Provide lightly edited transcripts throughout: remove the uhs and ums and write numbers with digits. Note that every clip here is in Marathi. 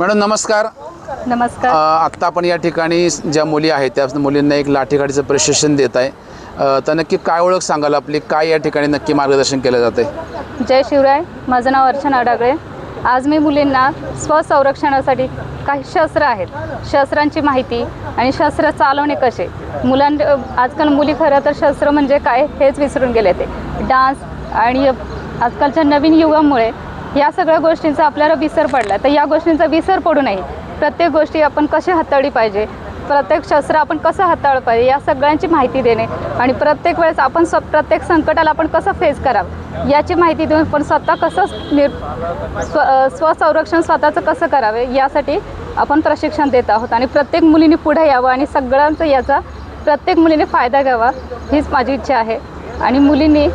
मॅडम नमस्कार. नमस्कार. आत्ता आपण या ठिकाणी ज्या मुली आहेत त्या मुलींना एक लाठीकाठीचं प्रशिक्षण देत आहे. तर नक्की काय ओळख सांगाल आपली, काय या ठिकाणी नक्की मार्गदर्शन केलं जाते? जय शिवराय. माझं नाव अर्चना अडागळे. आज मी मुलींना स्वसंरक्षणासाठी काही शस्त्र आहेत, शस्त्रांची माहिती आणि शस्त्र चालवणे कसे. आजकाल मुली खरं तर शस्त्र म्हणजे काय हेच विसरून गेले. ते डान्स आणि आजकालच्या नवीन युगामुळे या सगळ्या गोष्टींचा आपल्याला विसर पडला. तर या गोष्टींचा विसर पडू नये, प्रत्येक गोष्टी आपण कशी हाताळली पाहिजे, प्रत्येक शस्त्र आपण कसं हाताळलं पाहिजे या सगळ्यांची माहिती देणे आणि प्रत्येक वेळेस आपण प्रत्येक संकटाला आपण कसं फेस करावं याची माहिती देऊन पण स्वतः कसं स्वसंरक्षण स्वतःचं कसं करावे यासाठी आपण प्रशिक्षण देत आहोत. आणि प्रत्येक मुलीने पुढे यावं आणि सगळ्यांचा याचा प्रत्येक मुलीने फायदा घ्यावा हीच माझी इच्छा आहे. आणि मुलींनी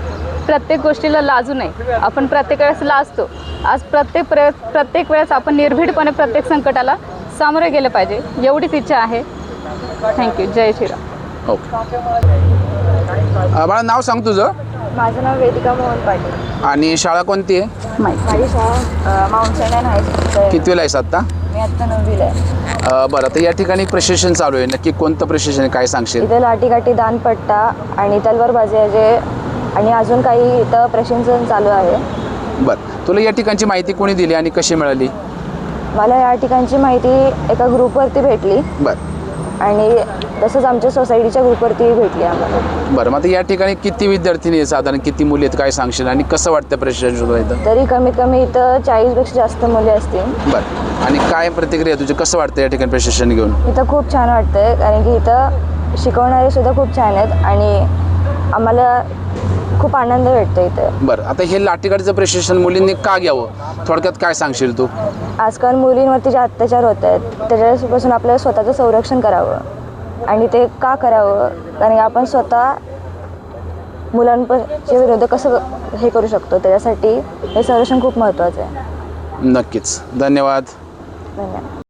प्रत्येक गोष्टीला लाजू नये. आपण प्रत्येक वेळेस लाजतो. आज प्रत्येक वेळेस आपण निर्भीडपणे प्रत्येक संकटाला सामोरे गेले पाहिजे एवढीच इच्छा आहे. थँक्यू. जय श्रीराम. ओके. बाळा नाव सांग तुझं. माझं नाव वेदिका मोहन पाटील. आणि शाळा कोणती आहे? माझी शाळा माउंट सेंट हायस्कूल. कितवीला आहेस आत्ता? मी आत्ता 9वीला आहे. बरं, तर या ठिकाणी प्रशिक्षण चालू आहे. नक्की कोणतं प्रशिक्षण आहे, काय सांगशील? इथे लाठीकाठी, दानपट्टा आणि तलवारबाजी आहे आणि अजून काही इथं प्रशिक्षण चालू आहे. बरं, तुला या ठिकाणची माहिती कोणी दिली आणि कशी मिळाली? मला या ठिकाणची माहिती एका ग्रुपवरती भेटली. बरं. आणि तसंच आमच्या सोसायटीच्या ग्रुपवरती भेटली आम्हाला. बरं, मग आता या ठिकाणी किती विद्यार्थिनी आहेत, साधारण किती मुली आहेत, काय सांगशील आणि कसं वाटतं प्रशिक्षण सुरू इथं? तरी कमीत कमी इथं 40पेक्षा जास्त मुली असतील. बरं, आणि काय प्रतिक्रिया तुझी, कसं वाटतं या ठिकाणी प्रशिक्षण घेऊन? इथं खूप छान वाटतंय कारण की इथं शिकवणारे सुद्धा खूप छान आहेत आणि आम्हाला खूप आनंद भेटतो इथं. बरं, आता हे लाठीकाठीचं प्रशिक्षण मुलींनी का घ्यावं, थोडक्यात काय सांगशील तू? आजकाल मुलींवरती जे अत्याचार होत आहेत त्याच्यापासून आपल्याला स्वतःचं संरक्षण करावं. आणि ते का करावं, कारण आपण स्वतः मुलांच्या विरुद्ध कसं हे करू शकतो त्याच्यासाठी हे संरक्षण खूप महत्त्वाचं आहे. नक्कीच. धन्यवाद. धन्यवाद.